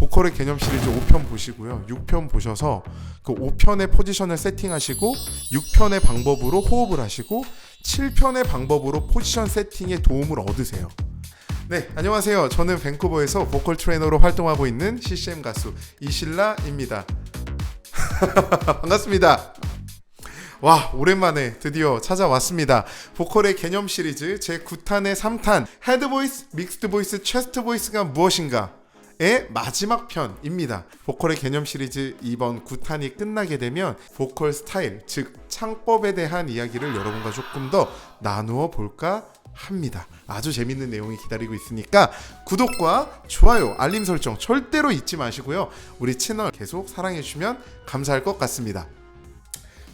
보컬의 개념 시리즈 5편 보시고요. 6편 보셔서 그 5편의 포지션을 세팅하시고 6편의 방법으로 호흡을 하시고 7편의 방법으로 포지션 세팅에 도움을 얻으세요. 네, 안녕하세요. 저는 밴쿠버에서 보컬 트레이너로 활동하고 있는 CCM 가수 이실라입니다. 반갑습니다. 와, 오랜만에 드디어 찾아왔습니다. 보컬의 개념 시리즈 제9탄의 3탄 헤드 보이스, 믹스드 보이스, 체스트 보이스가 무엇인가 의 마지막 편입니다. 보컬의 개념 시리즈 이번 9탄이 끝나게 되면 보컬 스타일, 즉 창법에 대한 이야기를 여러분과 조금 더 나누어 볼까 합니다. 아주 재밌는 내용이 기다리고 있으니까 구독과 좋아요, 알림 설정 절대로 잊지 마시고요. 우리 채널 계속 사랑해 주시면 감사할 것 같습니다.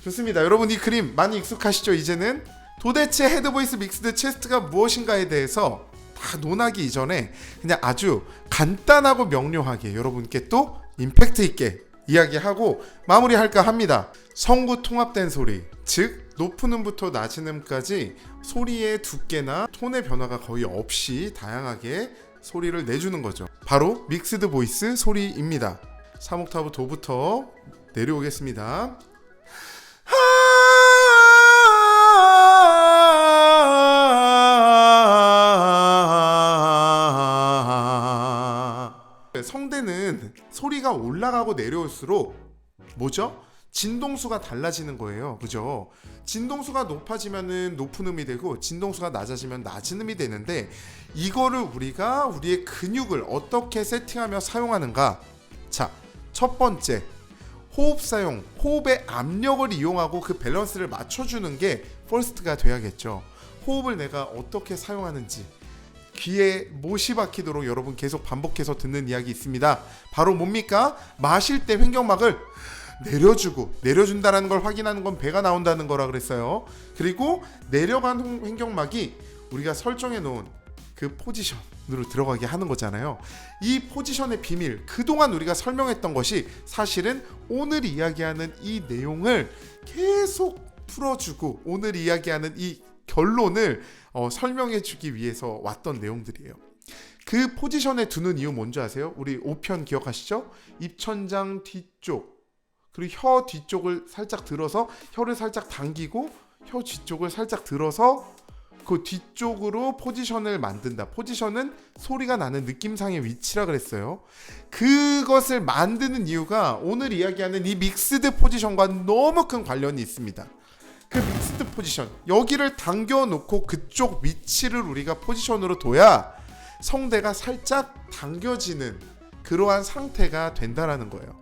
좋습니다. 여러분, 이 그림 많이 익숙하시죠? 이제는 도대체 헤드 보이스 믹스드 체스트가 무엇인가에 대해서 다 논하기 이전에 그냥 아주 간단하고 명료하게 여러분께 또 임팩트 있게 이야기하고 마무리할까 합니다. 성구 통합된 소리, 즉 높은 음부터 낮은 음까지 소리의 두께나 톤의 변화가 거의 없이 다양하게 소리를 내주는 거죠. 바로 믹스드 보이스 소리입니다. 3옥타브 도부터 내려오겠습니다. 성대는 소리가 올라가고 내려올수록 뭐죠? 진동수가 달라지는 거예요. 그죠? 진동수가 높아지면은 높은 음이 되고 진동수가 낮아지면 낮은 음이 되는데, 이거를 우리가 우리의 근육을 어떻게 세팅하며 사용하는가? 자, 첫 번째, 호흡 사용, 호흡의 압력을 이용하고 그 밸런스를 맞춰주는 게 퍼스트가 돼야겠죠. 호흡을 내가 어떻게 사용하는지 귀에 못이 박히도록 여러분 계속 반복해서 듣는 이야기 있습니다. 바로 뭡니까? 마실 때 횡격막을 내려주고, 내려준다는 걸 확인하는 건 배가 나온다는 거라 그랬어요. 그리고 내려간 횡격막이 우리가 설정해 놓은 그 포지션으로 들어가게 하는 거잖아요. 이 포지션의 비밀, 그동안 우리가 설명했던 것이 사실은 오늘 이야기하는 이 내용을 계속 풀어주고 오늘 이야기하는 이 결론을 설명해주기 위해서 왔던 내용들이에요. 그 포지션에 두는 이유 뭔지 아세요? 우리 5편 기억하시죠? 입천장 뒤쪽, 그리고 혀 뒤쪽을 살짝 들어서 혀를 살짝 당기고 혀 뒤쪽을 살짝 들어서 그 뒤쪽으로 포지션을 만든다. 포지션은 소리가 나는 느낌상의 위치라 그랬어요. 그것을 만드는 이유가 오늘 이야기하는 이 믹스드 포지션과 너무 큰 관련이 있습니다. 그 믹스드 포지션, 여기를 당겨놓고 그쪽 위치를 우리가 포지션으로 둬야 성대가 살짝 당겨지는 그러한 상태가 된다라는 거예요.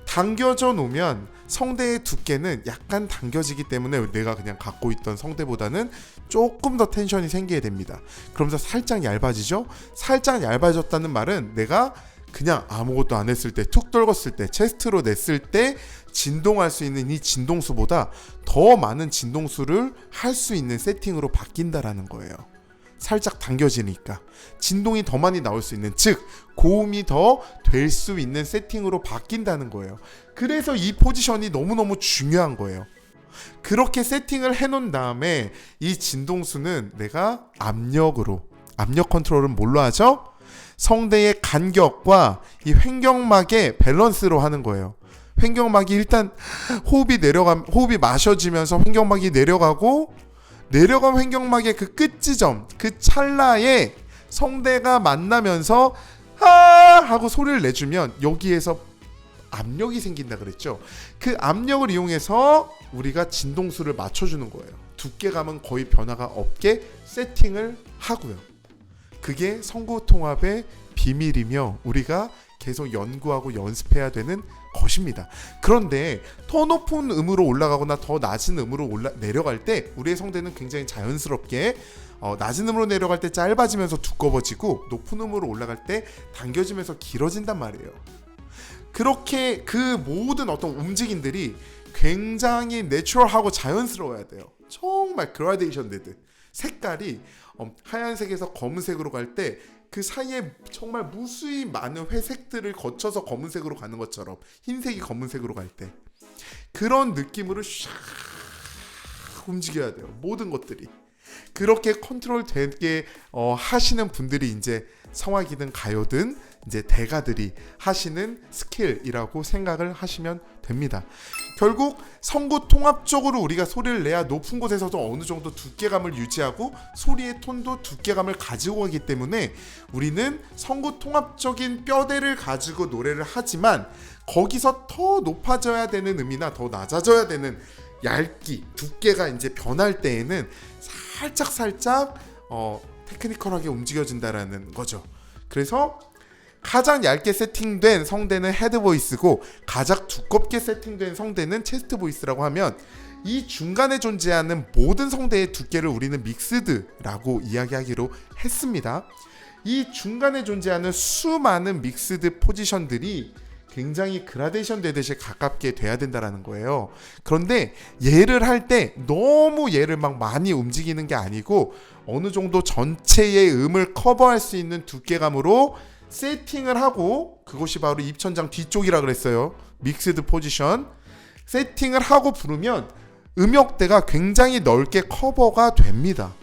당겨져 놓으면 성대의 두께는 약간 당겨지기 때문에 내가 그냥 갖고 있던 성대보다는 조금 더 텐션이 생기게 됩니다. 그러면서 살짝 얇아지죠? 살짝 얇아졌다는 말은 내가 그냥 아무것도 안 했을 때, 툭 떨궜을 때, 체스트로 냈을 때 진동할 수 있는 이 진동수보다 더 많은 진동수를 할 수 있는 세팅으로 바뀐다라는 거예요. 살짝 당겨지니까 진동이 더 많이 나올 수 있는, 즉 고음이 더 될 수 있는 세팅으로 바뀐다는 거예요. 그래서 이 포지션이 너무너무 중요한 거예요. 그렇게 세팅을 해놓은 다음에 이 진동수는 내가 압력으로, 압력 컨트롤은 뭘로 하죠? 성대의 간격과 이 횡격막의 밸런스로 하는 거예요. 횡격막이 일단 호흡이 마셔지면서 횡격막이 내려가고, 내려간 횡격막의 그 끝지점, 그 찰나에 성대가 만나면서 하 하고 소리를 내주면 여기에서 압력이 생긴다 그랬죠. 그 압력을 이용해서 우리가 진동수를 맞춰주는 거예요. 두께감은 거의 변화가 없게 세팅을 하고요. 그게 성구 통합의 비밀이며 우리가 계속 연구하고 연습해야 되는 것입니다. 그런데 더 높은 음으로 올라가거나 더 낮은 음으로 내려갈 때 우리의 성대는 굉장히 자연스럽게 낮은 음으로 내려갈 때 짧아지면서 두꺼워지고 높은 음으로 올라갈 때 당겨지면서 길어진단 말이에요. 그렇게 그 모든 어떤 움직임들이 굉장히 내추럴하고 자연스러워야 돼요. 정말 그라데이션 되듯 색깔이 하얀색에서 검은색으로 갈 때 그 사이에 정말 무수히 많은 회색들을 거쳐서 검은색으로 가는 것처럼, 흰색이 검은색으로 갈 때 그런 느낌으로 샥 움직여야 돼요. 모든 것들이. 그렇게 컨트롤 되게 하시는 분들이 이제 성악이든 가요든 이제 대가들이 하시는 스킬이라고 생각을 하시면 됩니다. 결국 성구 통합적으로 우리가 소리를 내야 높은 곳에서도 어느 정도 두께감을 유지하고 소리의 톤도 두께감을 가지고 가기 때문에 우리는 성구 통합적인 뼈대를 가지고 노래를 하지만 거기서 더 높아져야 되는 음이나 더 낮아져야 되는 얇기, 두께가 이제 변할 때에는 살짝 테크니컬하게 움직여진다라는 거죠. 그래서 가장 얇게 세팅된 성대는 헤드 보이스고 가장 두껍게 세팅된 성대는 체스트 보이스라고 하면 이 중간에 존재하는 모든 성대의 두께를 우리는 믹스드라고 이야기하기로 했습니다. 이 중간에 존재하는 수많은 믹스드 포지션들이 굉장히 그라데이션 되듯이 가깝게 돼야 된다는 거예요. 그런데 얘를 할 때 너무 얘를 막 많이 움직이는 게 아니고 어느 정도 전체의 음을 커버할 수 있는 두께감으로 세팅을 하고, 그것이 바로 입천장 뒤쪽이라 그랬어요. 믹스드 포지션. 세팅을 하고 부르면 음역대가 굉장히 넓게 커버가 됩니다.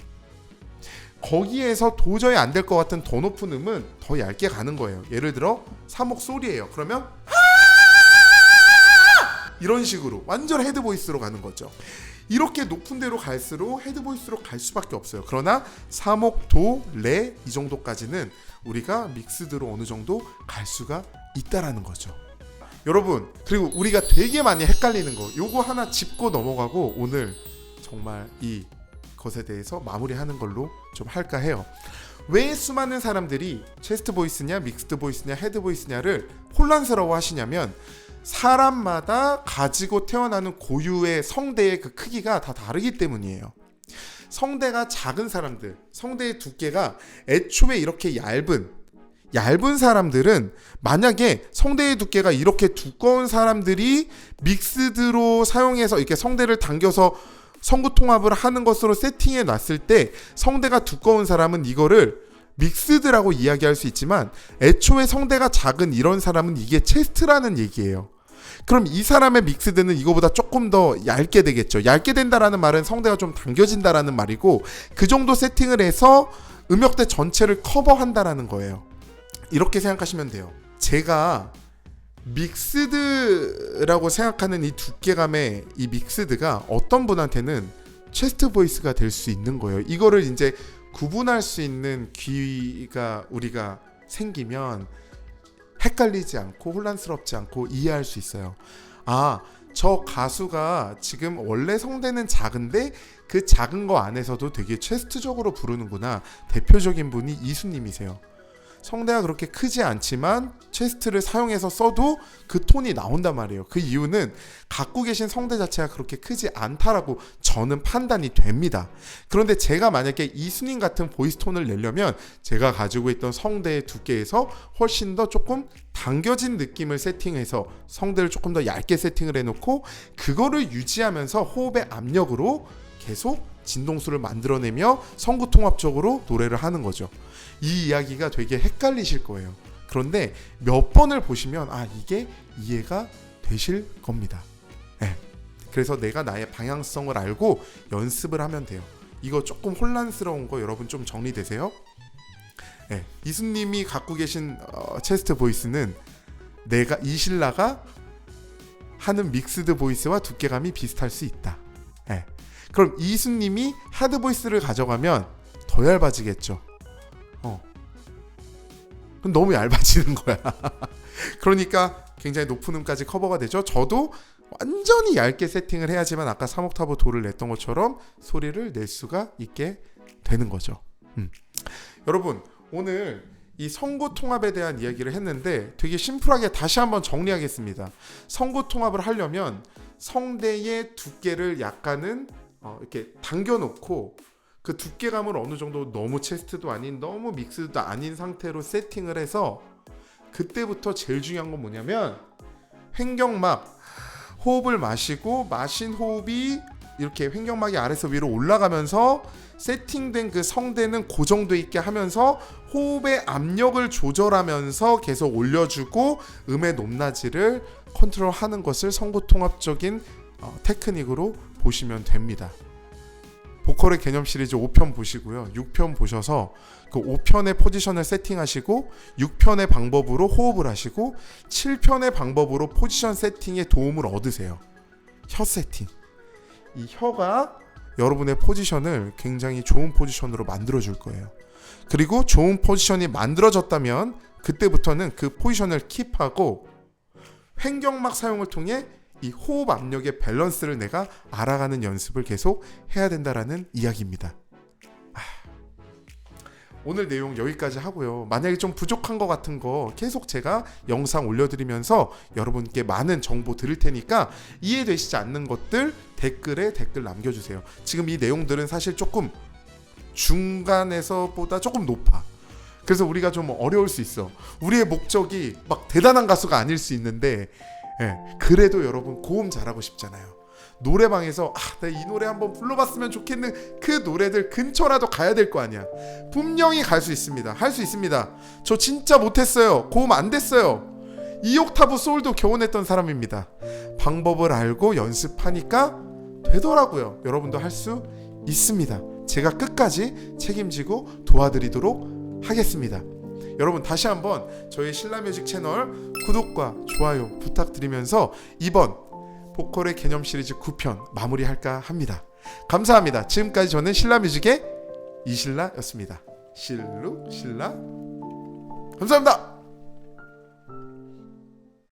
거기에서 도저히 안 될 것 같은 더 높은 음은 더 얇게 가는 거예요. 예를 들어 사목 소리예요. 그러면 이런 식으로 완전 헤드 보이스로 가는 거죠. 이렇게 높은 데로 갈수록 헤드 보이스로 갈 수밖에 없어요. 그러나 사목, 도, 레 이 정도까지는 우리가 믹스드로 어느 정도 갈 수가 있다라는 거죠. 여러분, 그리고 우리가 되게 많이 헷갈리는 거, 요거 하나 짚고 넘어가고 오늘 정말 이 것에 대해서 마무리하는 걸로 좀 할까 해요. 왜 수많은 사람들이 체스트 보이스냐 믹스드 보이스냐 헤드 보이스냐를 혼란스러워 하시냐면 사람마다 가지고 태어나는 고유의 성대의 그 크기가 다 다르기 때문이에요. 성대가 작은 사람들, 성대의 두께가 애초에 이렇게 얇은 사람들은, 만약에 성대의 두께가 이렇게 두꺼운 사람들이 믹스드로 사용해서 이렇게 성대를 당겨서 성구 통합을 하는 것으로 세팅해 놨을 때 성대가 두꺼운 사람은 이거를 믹스드라고 이야기할 수 있지만 애초에 성대가 작은 이런 사람은 이게 체스트라는 얘기예요. 그럼 이 사람의 믹스드는 이거보다 조금 더 얇게 되겠죠. 얇게 된다라는 말은 성대가 좀 당겨진다라는 말이고, 그 정도 세팅을 해서 음역대 전체를 커버한다라는 거예요. 이렇게 생각하시면 돼요. 제가 믹스드라고 생각하는 이 두께감의 이 믹스드가 어떤 분한테는 체스트 보이스가 될 수 있는 거예요. 이거를 이제 구분할 수 있는 귀가 우리가 생기면 헷갈리지 않고 혼란스럽지 않고 이해할 수 있어요. 아, 저 가수가 지금 원래 성대는 작은데 그 작은 거 안에서도 되게 체스트적으로 부르는구나. 대표적인 분이 이수님이세요. 성대가 그렇게 크지 않지만 체스트를 사용해서 써도 그 톤이 나온단 말이에요. 그 이유는 갖고 계신 성대 자체가 그렇게 크지 않다라고 저는 판단이 됩니다. 그런데 제가 만약에 이수님 같은 보이스 톤을 내려면 제가 가지고 있던 성대의 두께에서 훨씬 더 조금 당겨진 느낌을 세팅해서 성대를 조금 더 얇게 세팅을 해놓고 그거를 유지하면서 호흡의 압력으로 계속 진동수를 만들어내며 성구 통합적으로 노래를 하는 거죠. 이 이야기가 되게 헷갈리실 거예요. 그런데 몇 번을 보시면 이게 이해가 되실 겁니다. 네. 그래서 내가 나의 방향성을 알고 연습을 하면 돼요. 이거 조금 혼란스러운 거 여러분 좀 정리되세요? 네. 이수님이 갖고 계신 체스트 보이스는 이신라가 하는 믹스드 보이스와 두께감이 비슷할 수 있다. 네. 그럼 이수님이 하드 보이스를 가져가면 더 얇아지겠죠. 그럼 너무 얇아지는 거야. 그러니까 굉장히 높은 음까지 커버가 되죠. 저도 완전히 얇게 세팅을 해야지만 아까 3옥타브 도를 냈던 것처럼 소리를 낼 수가 있게 되는 거죠. 여러분, 오늘 이 성구 통합에 대한 이야기를 했는데 되게 심플하게 다시 한번 정리하겠습니다. 성구 통합을 하려면 성대의 두께를 약간은 이렇게 당겨놓고 그 두께감을 어느 정도 너무 체스트도 아닌 너무 믹스도 아닌 상태로 세팅을 해서, 그때부터 제일 중요한 건 뭐냐면 횡격막, 호흡을 마시고 마신 호흡이 이렇게 횡격막이 아래서 위로 올라가면서 세팅된 그 성대는 고정돼 있게 하면서 호흡의 압력을 조절하면서 계속 올려주고 음의 높낮이를 컨트롤하는 것을 성구 통합적인 테크닉으로 보시면 됩니다. 보컬의 개념 시리즈 5편 보시고요. 6편 보셔서 그 5편의 포지션을 세팅하시고 6편의 방법으로 호흡을 하시고 7편의 방법으로 포지션 세팅에 도움을 얻으세요. 혀 세팅. 이 혀가 여러분의 포지션을 굉장히 좋은 포지션으로 만들어줄 거예요. 그리고 좋은 포지션이 만들어졌다면 그때부터는 그 포지션을 킵하고 횡격막 사용을 통해 이 호흡 압력의 밸런스를 내가 알아가는 연습을 계속 해야 된다라는 이야기입니다. 오늘 내용 여기까지 하고요. 만약에 좀 부족한 것 같은 거 계속 제가 영상 올려드리면서 여러분께 많은 정보 드릴 테니까 이해되시지 않는 것들 댓글에 댓글 남겨주세요. 지금 이 내용들은 사실 조금 중간에서보다 조금 높아. 그래서 우리가 좀 어려울 수 있어. 우리의 목적이 막 대단한 가수가 아닐 수 있는데 그래도 여러분 고음 잘하고 싶잖아요. 노래방에서 내가 이 노래 한번 불러봤으면 좋겠는 그 노래들 근처라도 가야 될 거 아니야. 분명히 갈 수 있습니다. 할 수 있습니다. 저 진짜 못했어요. 고음 안 됐어요. 2옥타브 소울도 겨원했던 사람입니다. 방법을 알고 연습하니까 되더라고요. 여러분도 할 수 있습니다. 제가 끝까지 책임지고 도와드리도록 하겠습니다. 여러분 다시 한번 저희 신라뮤직 채널 구독과 좋아요 부탁드리면서 이번 보컬의 개념 시리즈 9편 마무리할까 합니다. 감사합니다. 지금까지 저는 신라뮤직의 이신라였습니다. 신라 감사합니다.